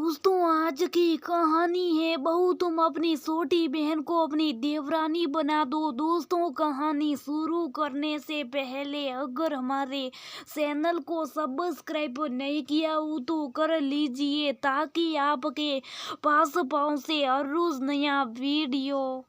दोस्तों, आज की कहानी है बहू तुम अपनी छोटी बहन को अपनी देवरानी बना दो। दोस्तों, कहानी शुरू करने से पहले अगर हमारे चैनल को सब्सक्राइब नहीं किया हो तो कर लीजिए ताकि आपके पास पहुंचे हर रोज नया वीडियो।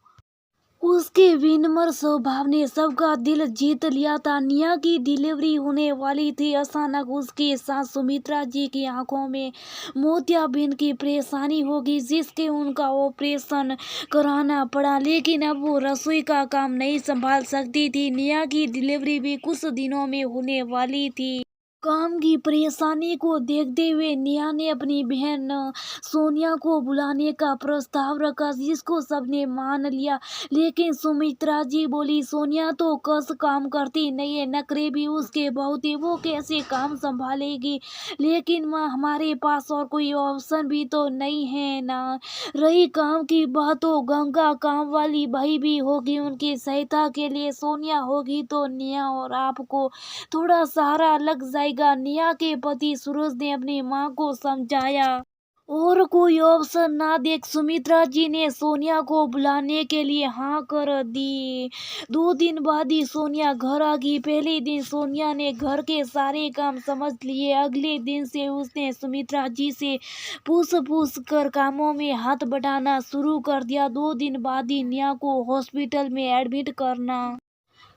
उसके विनम्र स्वभाव ने सबका दिल जीत लिया था। निया की डिलीवरी होने वाली थी। अचानक उसके साथ सुमित्रा जी की आंखों में मोतियाबिंद की परेशानी होगी, जिसके उनका ऑपरेशन कराना पड़ा। लेकिन अब वो रसोई का काम नहीं संभाल सकती थी। निया की डिलीवरी भी कुछ दिनों में होने वाली थी। काम की परेशानी को देखते हुए निया ने अपनी बहन सोनिया को बुलाने का प्रस्ताव रखा, जिसको सबने मान लिया। लेकिन सुमित्रा जी बोली, सोनिया तो कस काम करती नहीं है, नखरे भी उसके बहुत ही, वो कैसे काम संभालेगी। लेकिन माँ, हमारे पास और कोई ऑप्शन भी तो नहीं है ना। रही काम की बात, तो गंगा काम वाली भाई भी होगी, उनकी सहायता के लिए सोनिया होगी तो निया और आपको थोड़ा सहारा लग जाएगा। निया के पति सूरज ने अपनी मां को समझाया। और कोई ऑप्शन ना देख सुमित्रा जी ने सोनिया को बुलाने के लिए हाँ कर दी। 2 दिन बाद ही सोनिया घर आ गई। पहले दिन सोनिया ने घर के सारे काम समझ लिए। अगले दिन से उसने सुमित्रा जी से पूछ पूछ कर कामों में हाथ बटाना शुरू कर दिया। 2 दिन बाद ही निया को हॉस्पिटल में एडमिट करना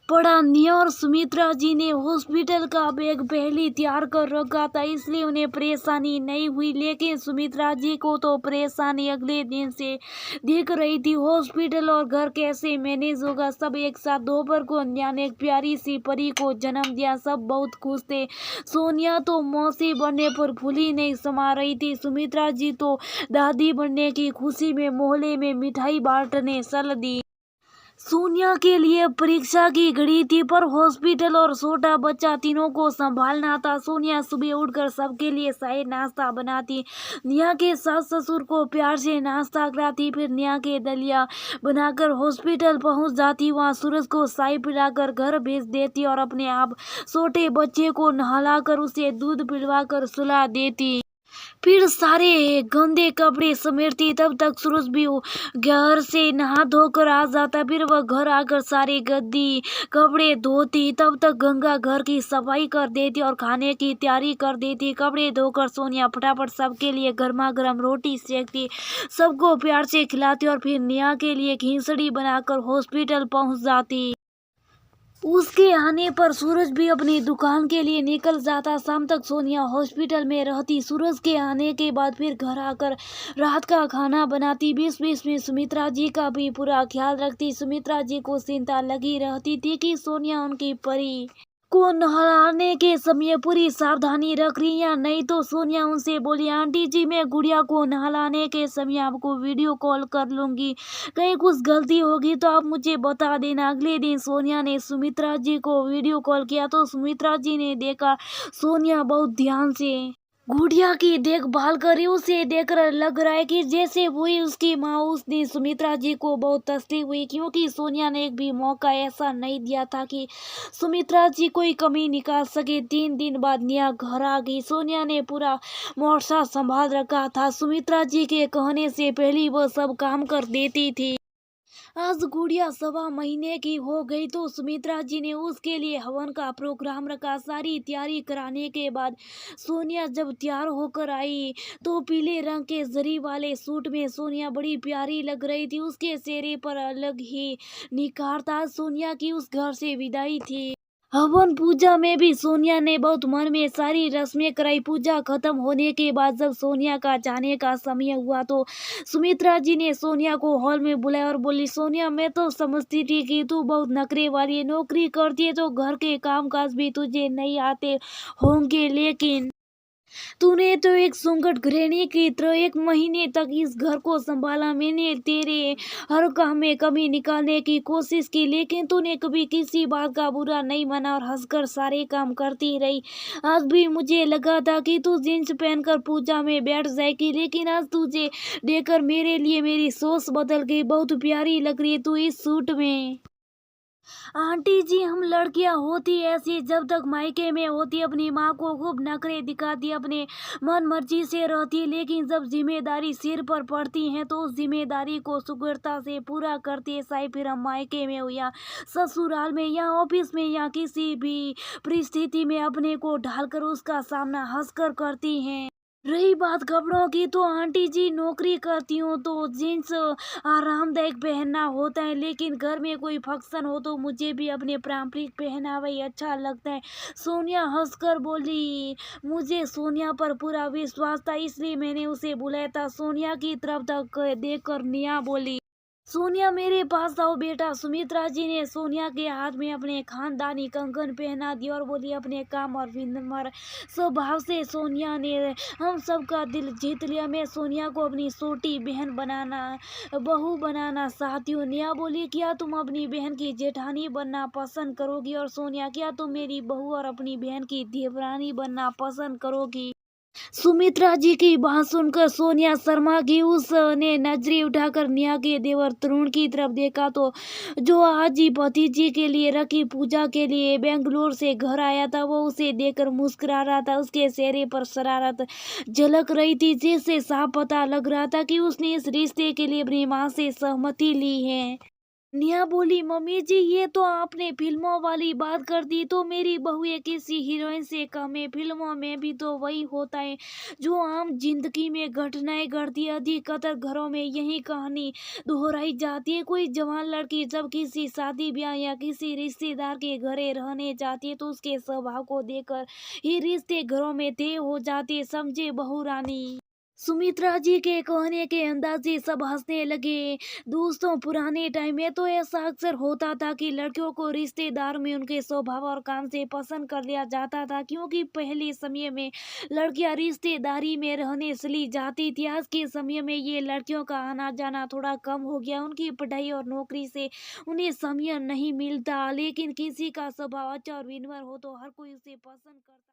पड़ा। निया और सुमित्रा जी ने हॉस्पिटल का बैग पहले तैयार कर रखा था, इसलिए उन्हें परेशानी नहीं हुई। लेकिन सुमित्रा जी को तो परेशानी अगले दिन से दिख रही थी। हॉस्पिटल और घर कैसे मैनेज होगा। सब एक साथ दोपहर को निया ने एक प्यारी सी परी को जन्म दिया। सब बहुत खुश थे। सोनिया तो मौसी बनने पर फूली नहीं समा रही थी। सुमित्रा जी तो दादी बनने की खुशी में मोहल्ले में मिठाई बांटने चल दी। सोनिया के लिए परीक्षा की घड़ी थी, पर हॉस्पिटल और छोटा बच्चा तीनों को संभालना था। सोनिया सुबह उठकर सबके लिए चाय नाश्ता बनाती, निया के सास ससुर को प्यार से नाश्ता कराती, फिर निया के दलिया बनाकर हॉस्पिटल पहुंच जाती। वहां सूरज को चाय पिलाकर घर भेज देती और अपने आप छोटे बच्चे को नहलाकर उसे दूध पिलवाकर सुला देती। फिर सारे गंदे कपड़े समेटती। तब तक सूरज भी घर से नहा धोकर आ जाता। फिर वह घर आकर सारे गद्दी कपड़े धोती। तब तक गंगा घर की सफाई कर देती और खाने की तैयारी कर देती। कपड़े धोकर सोनिया फटाफट सबके लिए गर्मा गर्म रोटी सेकती, सबको प्यार से खिलाती और फिर निया के लिए खिचड़ी बनाकर हॉस्पिटल पहुंच जाती। उसके आने पर सूरज भी अपनी दुकान के लिए निकल जाता। शाम तक सोनिया हॉस्पिटल में रहती। सूरज के आने के बाद फिर घर आकर रात का खाना बनाती। बीच बीच में सुमित्रा जी का भी पूरा ख्याल रखती। सुमित्रा जी को चिंता लगी रहती थी कि सोनिया उनकी परी को नहलाने के समय पूरी सावधानी रख रही या नहीं। तो सोनिया उनसे बोली, आंटी जी, मैं गुड़िया को नहलाने के समय आपको वीडियो कॉल कर लूंगी, कहीं कुछ गलती होगी तो आप मुझे बता देना। अगले दिन सोनिया ने सुमित्रा जी को वीडियो कॉल किया तो सुमित्रा जी ने देखा सोनिया बहुत ध्यान से गुड़िया की देखभाल करी। उसे देखकर लग रहा है कि जैसे वही उसकी माँ। उस दिन सुमित्रा जी को बहुत तसल्ली हुई, क्योंकि सोनिया ने एक भी मौका ऐसा नहीं दिया था कि सुमित्रा जी कोई कमी निकाल सके। 3 दिन बाद निया घर आ गई। सोनिया ने पूरा मोर्चा संभाल रखा था। सुमित्रा जी के कहने से पहले वह सब काम कर देती थी। आज गुड़िया 1.25 महीने की हो गई तो सुमित्रा जी ने उसके लिए हवन का प्रोग्राम रखा। सारी तैयारी कराने के बाद सोनिया जब तैयार होकर आई तो पीले रंग के जरी वाले सूट में सोनिया बड़ी प्यारी लग रही थी। उसके चेहरे पर अलग ही निखार था। सोनिया की उस घर से विदाई थी। हवन पूजा में भी सोनिया ने बहुत मन में सारी रस्में कराई। पूजा खत्म होने के बाद जब सोनिया का जाने का समय हुआ तो सुमित्रा जी ने सोनिया को हॉल में बुलाया और बोली, सोनिया, मैं तो समझती थी कि तू बहुत नखरे वाली है, नौकरी करती है तो घर के काम काज भी तुझे नहीं आते होंगे, लेकिन तूने तो एक सुंगट गृहिणी की तरह 1 महीने तक इस घर को संभाला। मैंने तेरे हर काम में कमी निकालने की कोशिश की, लेकिन तूने कभी किसी बात का बुरा नहीं माना और हंसकर सारे काम करती रही। आज भी मुझे लगा था कि तू जींस पहनकर पूजा में बैठ जाएगी, लेकिन आज तुझे देखकर मेरे लिए मेरी सोच बदल गई। बहुत प्यारी लग रही है तू इस सूट में। आंटी जी, हम लड़कियां होती ऐसी, जब तक मायके में होती अपनी माँ को खूब नखरे दिखाती, अपने मन मर्जी से रहती, लेकिन जब जिम्मेदारी सिर पर पड़ती है तो उस जिम्मेदारी को सुगमता से पूरा करती है। चाहे फिर हम मायके में हो या ससुराल में या ऑफिस में या किसी भी परिस्थिति में अपने को ढालकर उसका सामना हंसकर करती हैं। रही बात कपड़ों की, तो आंटी जी नौकरी करती हूँ तो जीन्स आरामदायक पहनना होता है, लेकिन घर में कोई फंक्शन हो तो मुझे भी अपने पारंपरिक पहनावा ही अच्छा लगता है। सोनिया हंसकर बोली। मुझे सोनिया पर पूरा विश्वास था, इसलिए मैंने उसे बुलाया था। सोनिया की तरफ तक देखकर नेहा बोली। सोनिया, मेरे पास आओ बेटा। सुमित्रा जी ने सोनिया के हाथ में अपने खानदानी कंगन पहना दिया और बोली। अपने काम और विनम्र स्वभाव से सोनिया ने हम सबका दिल जीत लिया। मैं सोनिया को अपनी छोटी बहन बनाना, बहू बनाना चाहती हूँ। नेहा बोली, क्या तुम अपनी बहन की जेठानी बनना पसंद करोगी? और सोनिया, क्या तुम मेरी बहू और अपनी बहन की देवरानी बनना पसंद करोगी? सुमित्रा जी की बात सुनकर सोनिया शर्मा की। उसने नजरें उठाकर नेहा के देवर तरुण की तरफ देखा, तो जो आज ही भतीजी के लिए रखी पूजा के लिए बेंगलोर से घर आया था, वो उसे देखकर मुस्कुरा रहा था। उसके चेहरे पर शरारत झलक रही थी, जिससे साफ पता लग रहा था कि उसने इस रिश्ते के लिए अपनी माँ से सहमति ली है। नेहा बोली, मम्मी जी, ये तो आपने फिल्मों वाली बात कर दी। तो मेरी बहू ये किसी हीरोइन से कम है? फिल्मों में भी तो वही होता है जो आम जिंदगी में घटनाएं घटती है। अधिकतर घरों में यही कहानी दोहराई जाती है। कोई जवान लड़की जब किसी शादी ब्याह या किसी रिश्तेदार के घरे रहने जाती है तो उसके स्वभाव को देखकर ही रिश्ते घरों में तय हो जाते हैं, समझे बहू रानी? सुमित्रा जी के कहने के अंदाज से सब हंसने लगे। दोस्तों, पुराने टाइम में तो ऐसा अक्सर होता था कि लड़कियों को रिश्तेदार में उनके स्वभाव और काम से पसंद कर लिया जाता था, क्योंकि पहले समय में लड़कियां रिश्तेदारी में रहने चली जाती थी। आज के समय में ये लड़कियों का आना जाना थोड़ा कम हो गया। उनकी पढ़ाई और नौकरी से उन्हें समय नहीं मिलता, लेकिन किसी का स्वभाव अच्छा और विनम्र हो तो हर कोई उसे पसंद करता।